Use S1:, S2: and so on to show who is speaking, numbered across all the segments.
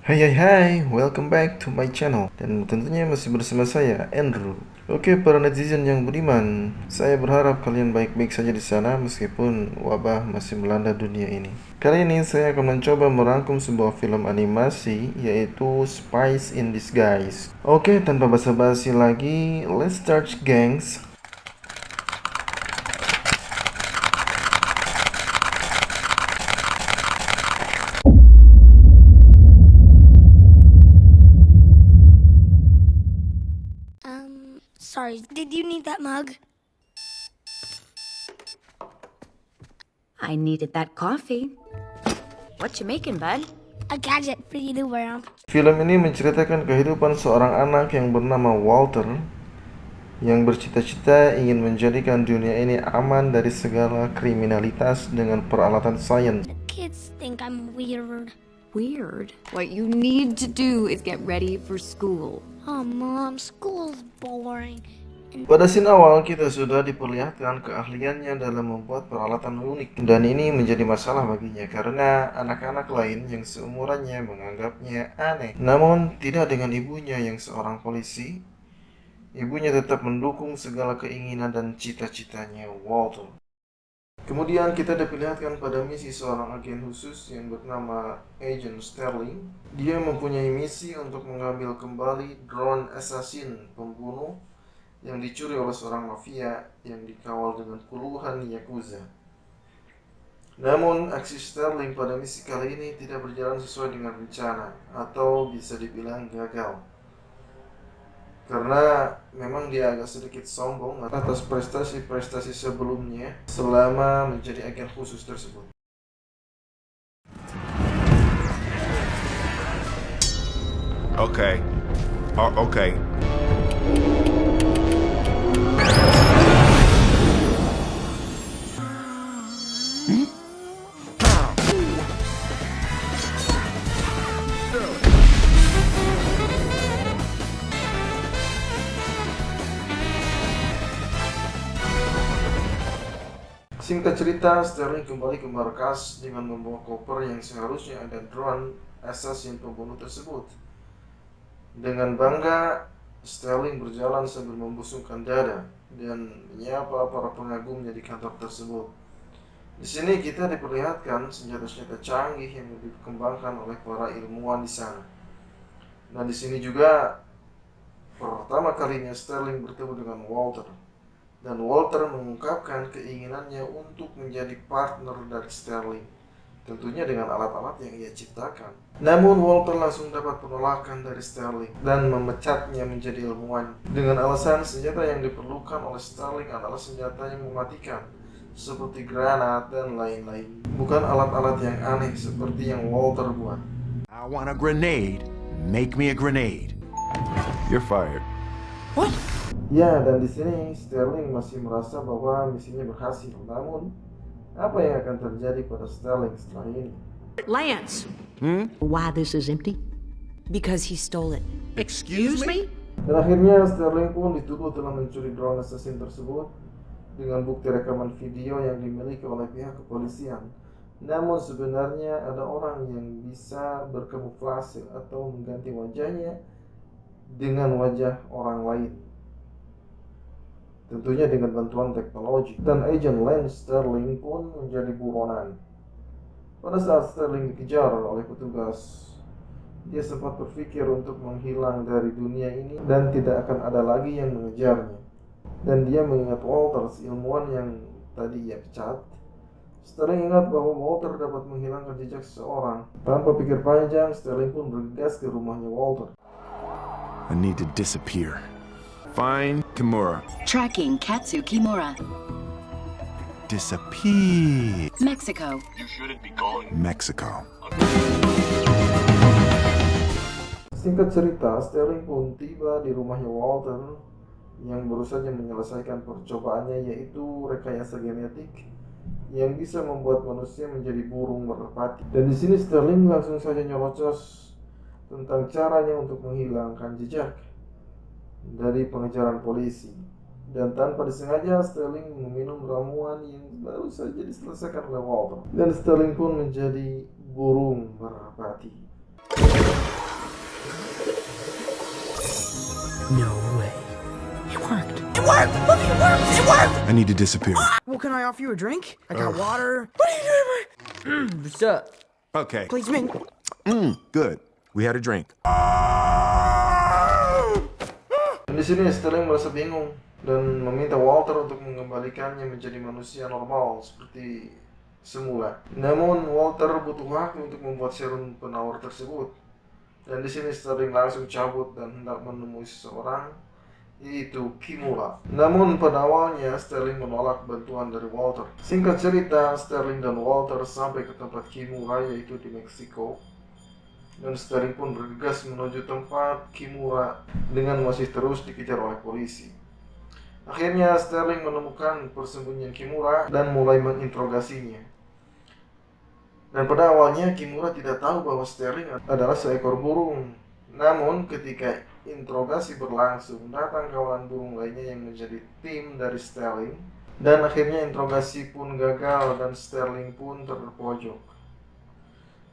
S1: Hai hai hai, welcome back to my channel. Dan tentunya masih bersama saya, Andrew. Oke, para netizen yang budiman, saya berharap kalian baik-baik saja di sana meskipun wabah masih melanda dunia ini. Kali ini saya akan mencoba merangkum sebuah film animasi yaitu Spies in Disguise. Oke, tanpa basa-basi lagi, let's start gengs.
S2: Sorry, did you need that mug?
S3: I needed that coffee. What you making, bud?
S2: A gadget for you to wear.
S1: Film ini menceritakan kehidupan seorang anak yang bernama Walter yang bercita-cita ingin menjadikan dunia ini aman dari segala kriminalitas dengan peralatan sains.
S2: The kids think I'm weird.
S3: Weird. What you need to do is get ready for school.
S2: Oh, Mom, school's boring.
S1: Pada scene awal kita sudah diperlihatkan keahliannya dalam membuat peralatan unik, dan ini menjadi masalah baginya karena anak-anak lain yang seumurannya menganggapnya aneh. Namun tidak dengan ibunya yang seorang polisi. Ibunya tetap mendukung segala keinginan dan cita-citanya Walter. Kemudian kita diperlihatkan pada misi seorang agen khusus yang bernama Agent Sterling. Dia mempunyai misi untuk mengambil kembali drone assassin pembunuh yang dicuri oleh seorang mafia yang dikawal dengan puluhan yakuza. Namun aksi Sterling pada misi kali ini tidak berjalan sesuai dengan rencana atau bisa dibilang gagal. Karena memang dia agak sedikit sombong atas prestasi-prestasi sebelumnya selama menjadi agen khusus tersebut.
S4: Okay. Okay.
S1: Singkat cerita, Sterling kembali ke markas dengan membawa koper yang seharusnya ada drone assassin pembunuh tersebut. Dengan bangga, Sterling berjalan sambil membusungkan dada dan menyapa para pengagumnya di kantor tersebut. Di sini kita diperlihatkan senjata-senjata canggih yang dikembangkan oleh para ilmuwan di sana. Nah, di sini juga pertama kalinya Sterling bertemu dengan Walter. Dan Walter mengungkapkan keinginannya untuk menjadi partner dari Sterling, tentunya dengan alat-alat yang ia ciptakan. Namun Walter langsung dapat penolakan dari Sterling dan memecatnya menjadi ilmuwan dengan alasan senjata yang diperlukan oleh Sterling adalah senjata yang mematikan seperti granat dan lain-lain, bukan alat-alat yang aneh seperti yang Walter buat.
S4: I want a grenade. Make me a grenade. You're fired.
S3: What?
S1: Ya, dan di sini Sterling masih merasa bahwa misinya berhasil. Namun, apa yang akan terjadi pada Sterling setelah ini?
S3: Lance.
S5: Why this is empty?
S3: Because he stole it.
S5: Excuse me?
S1: Dan akhirnya Sterling pun dituduh telah mencuri drone assassin tersebut dengan bukti rekaman video yang dimiliki oleh pihak kepolisian. Namun sebenarnya ada orang yang bisa berkamuflase atau mengganti wajahnya dengan wajah orang lain, tentunya dengan bantuan teknologi. Dan Agent Lance Sterling pun menjadi buronan. Pada saat Sterling dikejar oleh petugas, dia sempat berpikir untuk menghilang dari dunia ini dan tidak akan ada lagi yang mengejarnya. Dan dia mengingat Walter, ilmuwan yang tadi ia pecat. Sterling ingat bahwa Walter dapat menghilangkan jejak seseorang. Tanpa pikir panjang, Sterling pun bergegas ke rumahnya Walter.
S4: I need to disappear. Find Kimura.
S5: Tracking Katsu Kimura.
S4: Disappear.
S5: Mexico.
S4: Mexico.
S1: Singkat cerita, Sterling pun tiba di rumahnya Walter yang baru saja menyelesaikan percobaannya, yaitu rekayasa genetik yang bisa membuat manusia menjadi burung merpati. Dan di sini Sterling langsung saja nyerocos tentang caranya untuk menghilangkan jejak dari pengejaran polisi. Dan tanpa disengaja Sterling meminum ramuan yang baru saja diselesaikan oleh Walter. Dan Sterling pun menjadi burung merpati.
S5: No way. It worked.
S4: I need to disappear.
S6: Well, can I offer you a drink? I got water. What are you doing? What's up?
S4: Okay.
S6: Please, me.
S4: Good. We had a drink.
S1: Dan di sini Sterling merasa bingung dan meminta Walter untuk mengembalikannya menjadi manusia normal seperti semula. Namun Walter butuh waktu untuk membuat serum penawar tersebut. Dan di sini Sterling langsung cabut dan hendak menemui seseorang, yaitu Kimura. Namun pada awalnya Sterling menolak bantuan dari Walter. Singkat cerita, Sterling dan Walter sampai ke tempat Kimura, yaitu di Meksiko. Dan Sterling pun bergegas menuju tempat Kimura dengan masih terus dikejar oleh polisi. Akhirnya Sterling menemukan persembunyian Kimura dan mulai menginterogasinya. Dan pada awalnya Kimura tidak tahu bahwa Sterling adalah seekor burung. Namun ketika interogasi berlangsung, datang kawanan burung lainnya yang menjadi tim dari Sterling. Dan akhirnya interogasi pun gagal dan Sterling pun terpojok.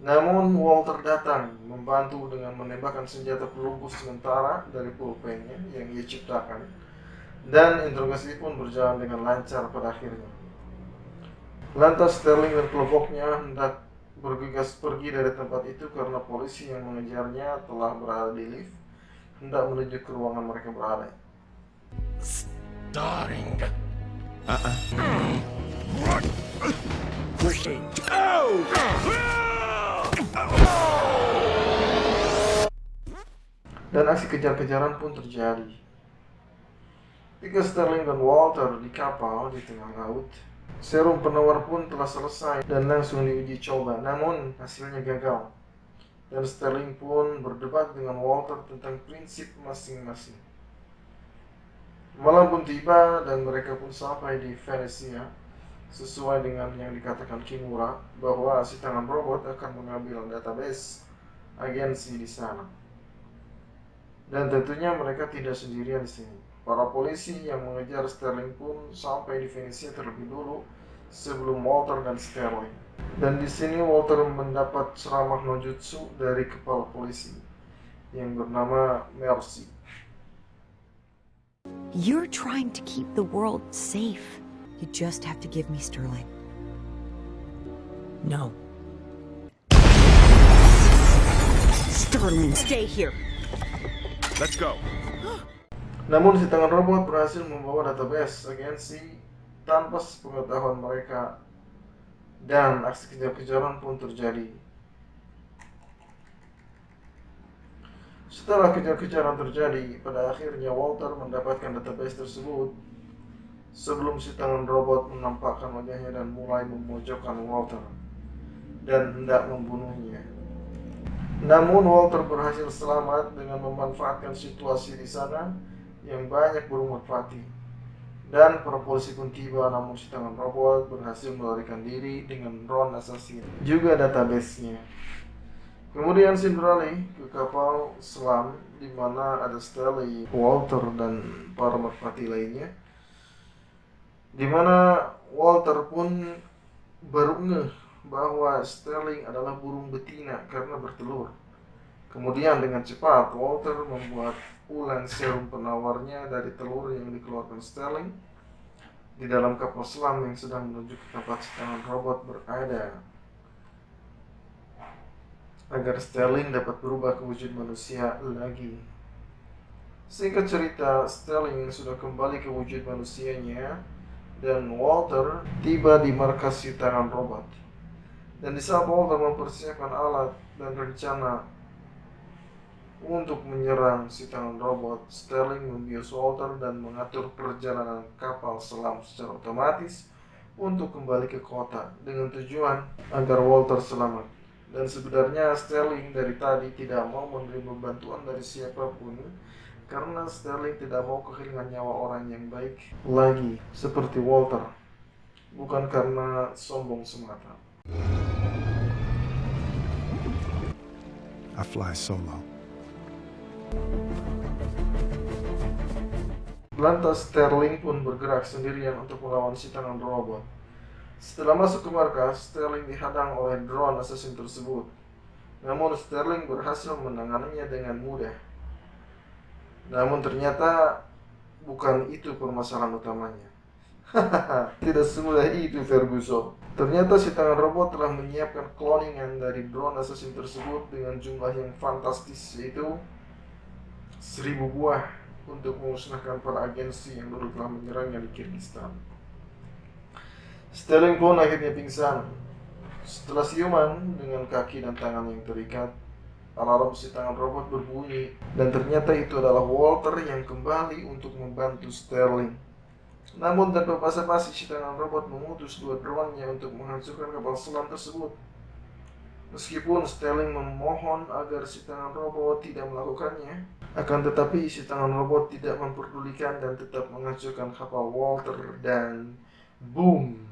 S1: Namun Walter datang membantu dengan menembakkan senjata pelumpuh sementara dari pulpennya yang ia ciptakan. Dan interogasi pun berjalan dengan lancar pada akhirnya. Lantas Sterling dan kelompoknya hendak bergegas pergi dari tempat itu karena polisi yang mengejarnya telah berada di lift, hendak menuju ke ruangan mereka berada.
S4: Starring.
S1: Dan aksi kejar-kejaran pun terjadi. Ketika Sterling dan Walter di kapal di tengah laut, serum penawar pun telah selesai dan langsung diuji coba, namun hasilnya gagal. Dan Sterling pun berdebat dengan Walter tentang prinsip masing-masing. Malam pun tiba dan mereka pun sampai di Venesia. Sesuai dengan yang dikatakan Kimura bahwa si tangan robot akan mengambil database agensi di sana. Dan tentunya mereka tidak sendirian di sini. Para polisi yang mengejar Sterling pun sampai di Venesia terlebih dulu sebelum Walter dan Sterling. Dan di sini Walter mendapat ceramah no jutsu dari kepala polisi yang bernama Mercy.
S7: You're trying to keep the world safe. You just have to give me Sterling.
S6: No.
S7: Sterling, stay here.
S4: Let's go.
S1: Namun si tangan robot berhasil membawa database agensi tanpa sepengetahuan mereka dan aksi kejar-kejaran pun terjadi. Setelah kejar-kejaran terjadi, pada akhirnya Walter mendapatkan database tersebut sebelum si tangan robot menampakkan wajahnya dan mulai memojokkan Walter dan hendak membunuhnya. Namun Walter berhasil selamat dengan memanfaatkan situasi di sana yang banyak burung merpati. Dan para polisi pun tiba, namun si tangan robot berhasil melarikan diri dengan drone assassin, juga database-nya. Kemudian scene beralih ke kapal selam di mana ada Sterling, Walter dan para merpati lainnya. Di mana Walter pun baru ngeh bahwa Sterling adalah burung betina karena bertelur. Kemudian dengan cepat Walter membuat ulang serum penawarnya dari telur yang dikeluarkan Sterling di dalam kapal selam yang sedang menuju ke tempat si tangan robot berada, agar Sterling dapat berubah ke wujud manusia lagi. Singkat cerita, Sterling sudah kembali ke wujud manusianya dan Walter tiba di markas si tangan robot. Dan di saat Walter mempersiapkan alat dan rencana untuk menyerang si tangan robot, Sterling membius Walter dan mengatur perjalanan kapal selam secara otomatis untuk kembali ke kota dengan tujuan agar Walter selamat. Dan sebenarnya Sterling dari tadi tidak mau menerima bantuan dari siapapun karena Sterling tidak mau kehilangan nyawa orang yang baik lagi seperti Walter, bukan karena sombong semata.
S4: I fly solo.
S1: Lantas Sterling pun bergerak sendirian untuk melawan si tangan robot. Setelah masuk ke markas, Sterling dihadang oleh drone assassin tersebut. Namun Sterling berhasil menanganinya dengan mudah. Namun ternyata bukan itu permasalahan utamanya. Tidak semudah itu, Ferguson. Ternyata si tangan robot telah menyiapkan cloningan dari drone assassin tersebut dengan jumlah yang fantastis, yaitu 1000 buah untuk memusnahkan para agensi yang dulu telah menyerangnya di Kyrgyzstan. Sterling pun akhirnya pingsan. Setelah siuman dengan kaki dan tangan yang terikat, alarm si tangan robot berbunyi, dan ternyata itu adalah Walter yang kembali untuk membantu Sterling. Namun tanpa basa-basi, si tangan robot mengutus 2 drone-nya untuk menghancurkan kapal selam tersebut. Meskipun Sterling memohon agar si tangan robot tidak melakukannya, akan tetapi si tangan robot tidak memperdulikan dan tetap menghancurkan kapal Walter, dan boom!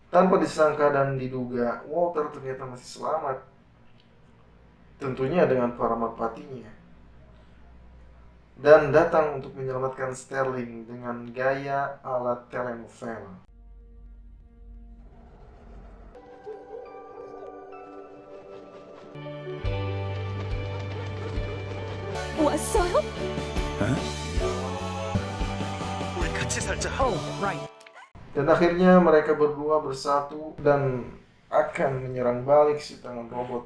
S1: Tanpa disangka dan diduga, Walter ternyata masih selamat. Tentunya dengan para merpatinya. Dan datang untuk menyelamatkan Sterling dengan gaya ala telenovel.
S7: What's up?
S4: 우리 같이 살자.
S6: Oh, right.
S1: Dan akhirnya mereka berdua bersatu dan akan menyerang balik si tangan robot.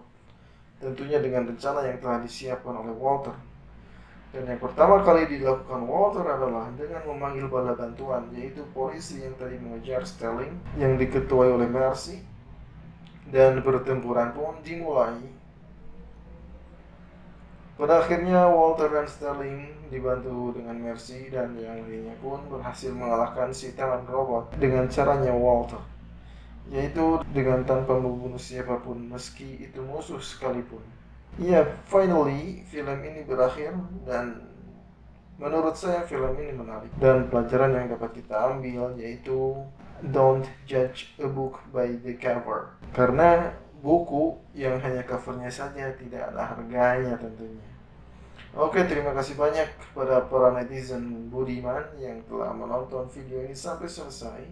S1: Tentunya dengan rencana yang telah disiapkan oleh Walter. Dan yang pertama kali dilakukan Walter adalah dengan memanggil bala bantuan, yaitu polisi yang tadi mengejar Sterling yang diketuai oleh Mercy. Dan pertempuran pun dimulai. Pada akhirnya Walter dan Sterling dibantu dengan Mercy dan yang lainnya pun berhasil mengalahkan si tangan robot dengan caranya Walter, yaitu dengan tanpa membunuh siapapun meski itu musuh sekalipun. Ya, finally film ini berakhir dan menurut saya film ini menarik. Dan pelajaran yang dapat kita ambil yaitu don't judge a book by the cover. Karena buku yang hanya covernya saja tidak ada harganya tentunya. Oke, terima kasih banyak kepada para netizen budiman yang telah menonton video ini sampai selesai.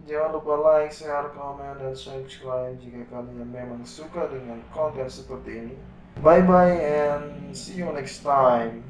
S1: Jangan lupa like, share, komen, dan subscribe jika kalian memang suka dengan konten seperti ini. Bye bye and see you next time.